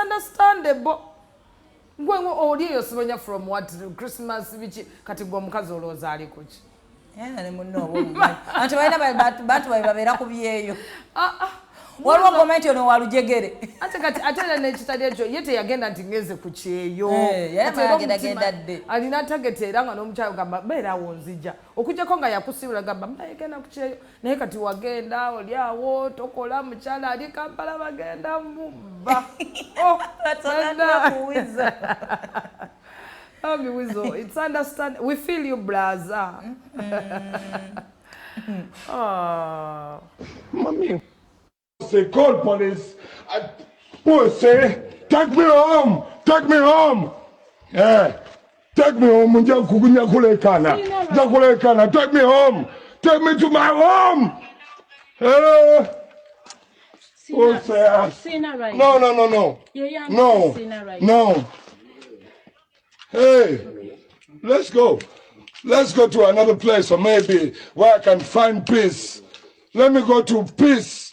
understandable. When all years when you're from what Christmas, which category mukazi olozali kuchi. Ne munno anti balina batu babera kubiyeyo waliwo komenti ono walujegere ate nekitali ekyo ye teyagenda nti ngeze ku kyeyo yagenda dde alina tageti era nga n'omukyalo gamba beera awo nzija okujjako nga yakusibula gamba mbayegenda ku kyeyo naye kati wagenda oli awo tokola mukyala ali Kampala bagenda mubba Weasle, it's understand. We feel you, brother. Mommy, say call police. Say, take me home. Take me home. Yeah, take me home. Take me home. Take me to my home. Right. No. No. Hey, let's go. Let's go to another place, or maybe where I can find peace. Let me go to peace.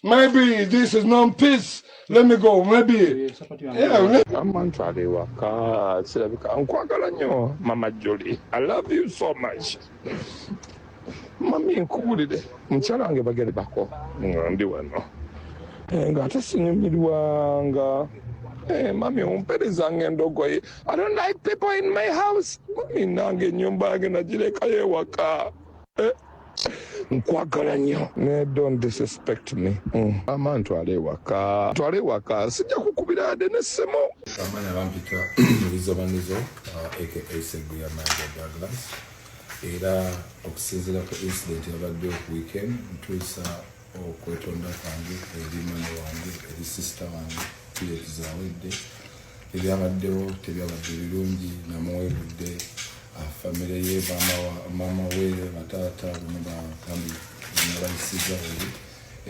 Maybe this is not peace. Let me go. Maybe. Yeah. Mama Jolie, I love you so much. Mami nkuulire mukyala wange bagere bako ndi wano nga tasinyumirwanga mami umperezanga endogoyi. I don't like people in my house. Mami nange nyumba yange nagirekayo ewaka nkwagala nnyo. Don't disrespect me. Mama ntwale ewaka sijja kukubira ade n'essemo. Amanya bampita Weasle aka Seggu ya Douglas. Era okusinziira ku incident yabadde ku weekend ntuusa okwetonda kwange eri mwana wange eri sister wange period zaawedde ebyabaddewo tebyabadde birungi namuweebudde famire ye mama we bataata nabayisiza eri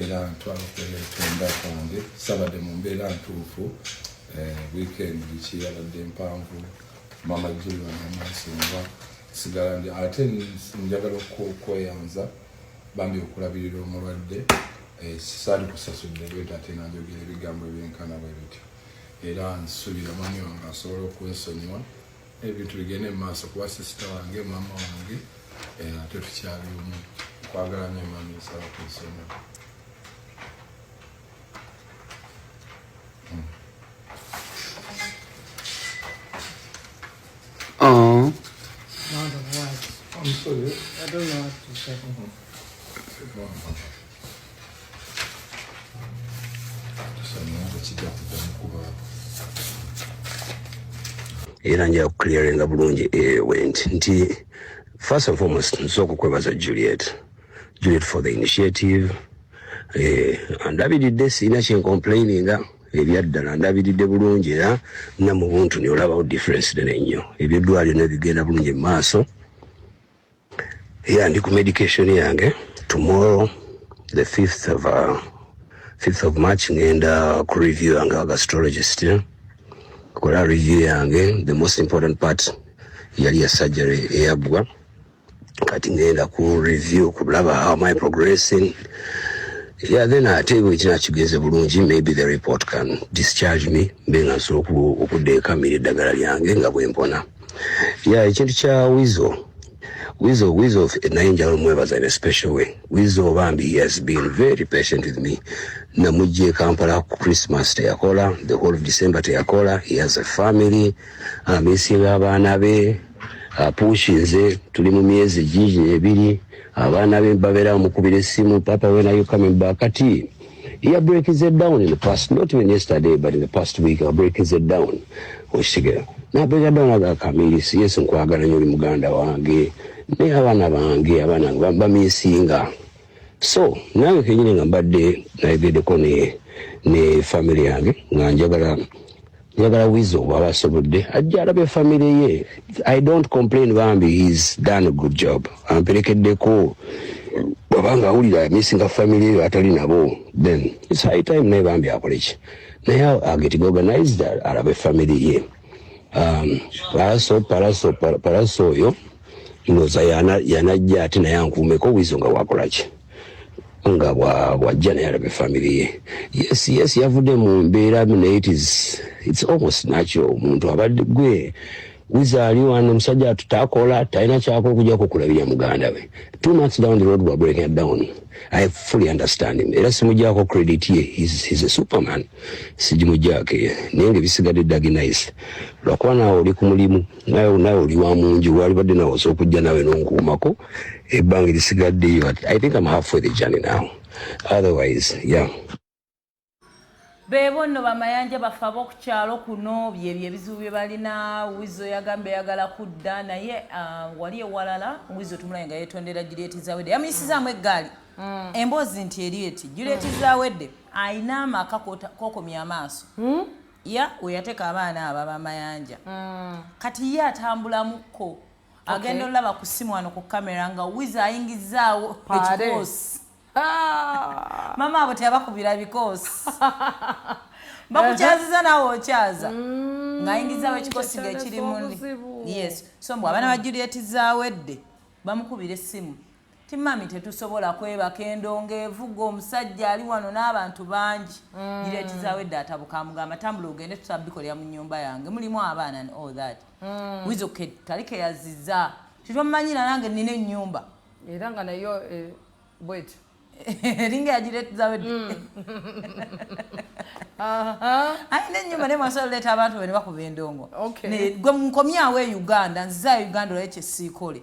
era ntwala okwetonda kwange sabadde mu mbeera ntuufu weekend kiyabadde mpanvu mama Julia n'amaaso nga sigala ndi ate njagala okweyanza bambi okulabirira omulwadde sisaali kusasudde lweta ate nanjogera ebigambo ebyenkana bwe bityo era nsuubira mwami wange asobola okwesonyiwa ebintu bigende mu maaso kuba sisita wange mama wange ate tukyali omu kwagala nnyo mwami nsaba kwesonyiwa. I'm sorry. I don't know what to say. Era nja clearinga bulungi went nti first and foremost nsooka kwebaza Juliet for the initiative ndabiridde siina kyencomplaininga ebyaddala ndabiridde bulungi era namu buntu niolabawo difference nene nnyo ebyeddwaliro nebigenda bulungi mu maaso. Ndi ku medication yange tomorrow the 5th of March ngenda ku review yange wa gastrologist kola review yange. The most important part yali ya surgery eyabwa kati ngenda ku review kulaba how am I progressing. Then I tell you kigeze bulungi maybe the report can discharge me mbenga nsobola okudeekamira eddagala lyange nga bwe mpona. Ekintu kya Weasle naye njagala omwebaza in a special way. Weasle bambi he has been very patient with me. Namujje Kampala Christmas teyakola, the whole of December teyakola. He has a family, amisinga abaana be, apushinze tuli mu myezi gigi ebiri, abaana be babeera mukubira essimu, papa when are you coming back? Kati he breaks it down in the past, not even yesterday but in the past week breaks it down. Oshigera na break down aga kamili yes nkwagala nnyo muganda wange ne abaana bange abaana bamisinga. So nawe kenyine nga mbadde nayegeddeko ne family yange nga njagala Weasle bw'aba asobodde ajja alabe family ye. I don't complain bambi, he's done a good job. Amperekeddeko bw'abanga awulira misinga family yo atali nabo, then it's high time naye bambi akole ki naye aget organized alabe family ye. Palaso oyo ndowooza yanajja ate naye ankuumeko Weasle nga wakola ki. nga bwajja naye alabe family ye. Yes, yavudde mu mbeera naye it's almost natural. Omuntu abadde gwe Weasle ali wano omusajja atutakola talina kyako kujja kukulabira muganda we. 2 months down the road we're breaking it down. I fully understand him. Era simujjako credit ye. He's a superman. Sijimujjake nenge bisigadde dagi nice. Lwakuba nawe oli ku mulimu nawe oli wa munju walibadde nawe osokujja nawe n'onkuumako ebbanga lisigaddeyo. I think I'm halfway the journey now. Otherwise, yeah. Bebo nno bamayanja bafa bokukyalo kuno byebye ebizibu bye balina. Weasle yagambe yagala kudda naye wali ewalala Weasle tumulaye nga yeetondera Juliet Zawedde yamuyisizaamu eggaali emboozi nti Erieti Juliet Zawedde ayina amaka kokomya amaaso ya we yateeka abaana abo bamayanja kati ye atambulamuko agenda olaba ku simu wano ku kamera nga Weasle ayingizaawo ekikoosi. Mama abo teyabakubira bikoosi bakukyaziza nawe okyaza ng'ayingizawo ekikosi ng'ekiri mundi. Yes, so mbw abaana ba Juliet Zawedde bamukubira essimu ti mami tetusobola kwebaka endongo evuga omusajja ali wano n'abantu bangi. Juliet Zawedde atabuka amugamba tambula ogende tutabikolera mu nnyumba yange mulimu abaana and all that. Weasle tali keyaziza titomumanyira nange nina ennyumba era nga nayo bweti ringa ya Juliet Zawedde ayina ennyumba naye mwasobola oleeta abantu be ne bakuba endongo. Gwe nkomyawo e Uganda nzizaayo Uganda olwaye kyesiikole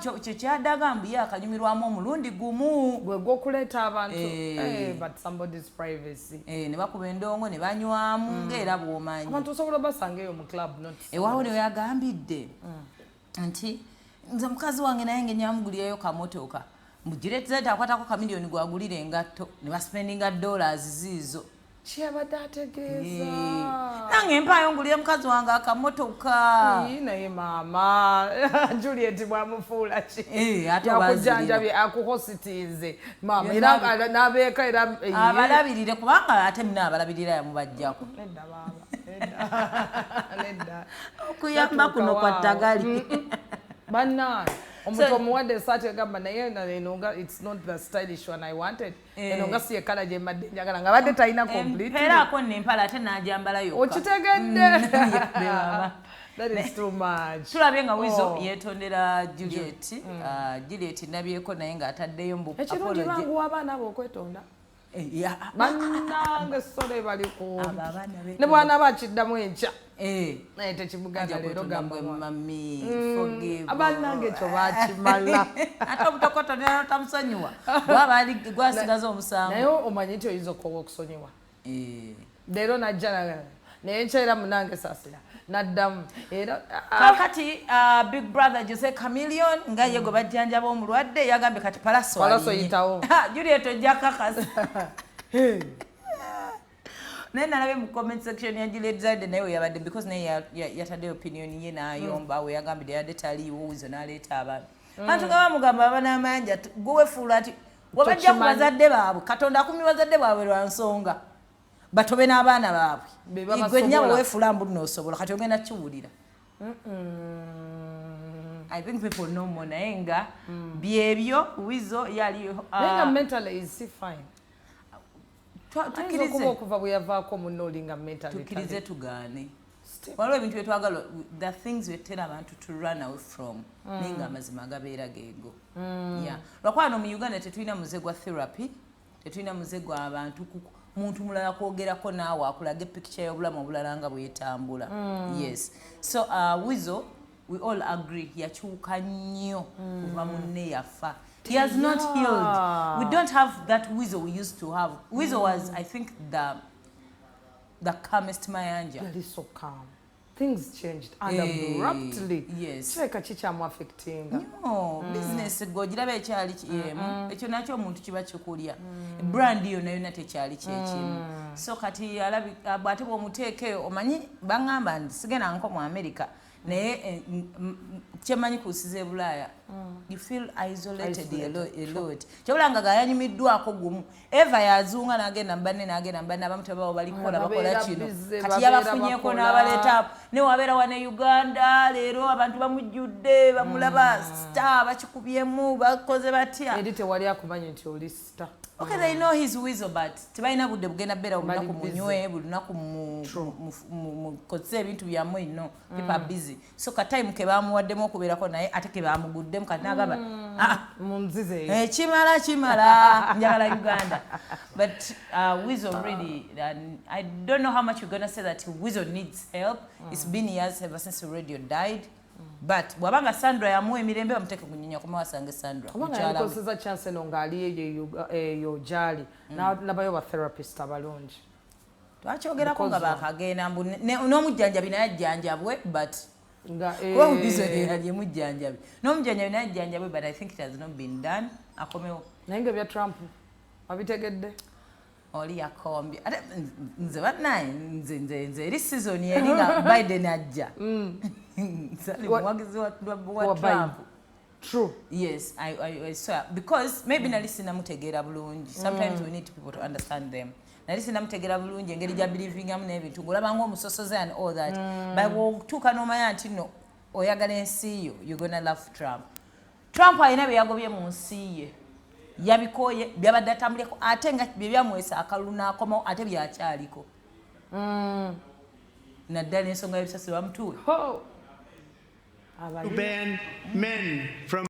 kyo kyaddaga mbu ye akanyumirwamu omulundi gumu gwe gw'okuleeta abantu but somebody's privacy ne bakuba endongo ne banywamu ng'era bw'omanyi abantu osobola basangeyo mu club ewaawo ne weyagambidde nti nze mukazi wange naye ngenyamugulireyo kamotoka Juliet Zawedde akwatako kamiliyoni gwagulira engatto ne baspendinga dollars ziizo kyabadde ategeeza nange empaayo ngulire mukazi wange akamotoka naye maama Juliet bwamufuula ki yakujjanjabye akuhositize maama era n'abeeka era abalabirire kubanga ate muna abalabirira yamubajjako nedda okuyamba kuno kwa ttagali bannange omuntu omuwadde esaati egamba naye enonga it's not the stylish one I wanted enonga si ekala gye mbadde njagala nga badde talina complete empeerako nempala ate n'ajambala yokka okitegedde that is too much. Tulabye nga Weasle yeetondera Juliet Juliet nabyeko naye ng'ataddeyo mbu ekirungi banguwa abaana abo okwetonda bannange sole bali kumpi ne bwana bakiddamu enkya naye tekimuganda leero mami abannange ekyo bakimala ate obutokoto netamusonyiwa gwasigaza omusango naye omanyi nti oyinza okukoba okusonyiwa leero najja naye nkyera munange sasira naddamu era kakati big brother Jose Chameleon nga ye gwe bajjanjaba omulwadde yagambye kati palaso yitawo Juliet ojja kakasa naye nalabe mu comment section ya Juliet Zawedde naye yabadde because naye yatadde opinion ye n'ayomba we yagambye yadde taliiwo Weasle n'aleeta abantu bantu nga bamugamba abanamanja gwe wefuula ati wabajja ku bazadde baabwe Katonda akumye bazadde baabwe lwa nsonga batobe n'abaana baabwe gwe nnyabo weefuula mbu n'osobola kati ogenda kiwulira. I think people know more naye nga byebyo Weasle yali naye nga mentally is fine tukirize okuva bwe yavaako munno olinga mentally tukirize tugaane waliwo ebintu byetwagala the things we tell abantu to run away from naye nga amazima agabeera geego lwakuba no mu Uganda tetulina muze gwa therapy tetulina muze gwa abantu muntu mulala kwogerako naawe akulaga picture y'obulamu obulala nga bwetambula. Yes, so Weasle we all agree yakyuka nnyo kuva munne yafa. He has not healed. We don't have that Weasle we used to have. Weasle was, I think, the calmest mayanja. That is so calm. Things changed and abruptly. Yes. Cheka chichamu affecting. No, business gojirabe ekyali kiemu. Ekyo nakyo omuntu kiba kikulya. Brand yo nayo nate kyali kyekimu. So kati alabi bwate bw'omuteekeyo omanyi bangamba sigenda nko mu America. naye kyemanyi kusize Bulaaya you feel isolated a lot kyabulanga gayanyumiddwako gumu Eva yazunga n'agenda mbanne abamu tebawo balikola bakola kino kati yabafunyeko n'abaleeta ne wabeera wane Uganda leero abantu bamujjudde bamulaba star bakikubyemu bakoze batya eri tewali akumanya nti oli star. Okay, they know his Weasle, but tibaina budde bugenda bera olunaku munywe bulunaku mukozesa ebintu byammwe ino people are busy so ka time ke bamuwaddemu okubeerako naye ate ke bamuguddemu kati n'agamba munzize kimala njagala Uganda but Weasle really I don't know how much you're gonna say that Weasle needs help. It's been years ever since the radio died. But wabanga Sandra yamuwe emirembe bamuteke kunyinya kuma wasange Sandra wabanga yakozesa chance no ngali eyo jali nabayo ba therapist abalungi twachogerako nga bakagenda mbu n'omujjanjabi naye ajjanjabwe but kwa Weasle yali mujjanjabi n'omujjanjabi naye ajjanjabwe but I think it has not been done akomewo naye nga bya Trump abitegedde oli yakombye ate nze banaye nze eri season yeri nga Biden ajja Sali mwagizi wa Trump. True. Yes, I swear. Because maybe nalisi namutegera bulungi. Sometimes we need people to understand them. Nalisi namutegera bulungi engeri ja believing amu n'ebintu ngolaba ng'omusosoze and all that. But wotuuka n'omanya nti no oyagala ensi yo you're gonna love Trump. Trump alina bye yagobye mu nsi ye. Yabikoye byabadde atambuleko ate nga bye byamwesa akalulu n'akomawo ate byakyaliko. Naddala ensonga y'ebisasi bamutuwe. To ban men from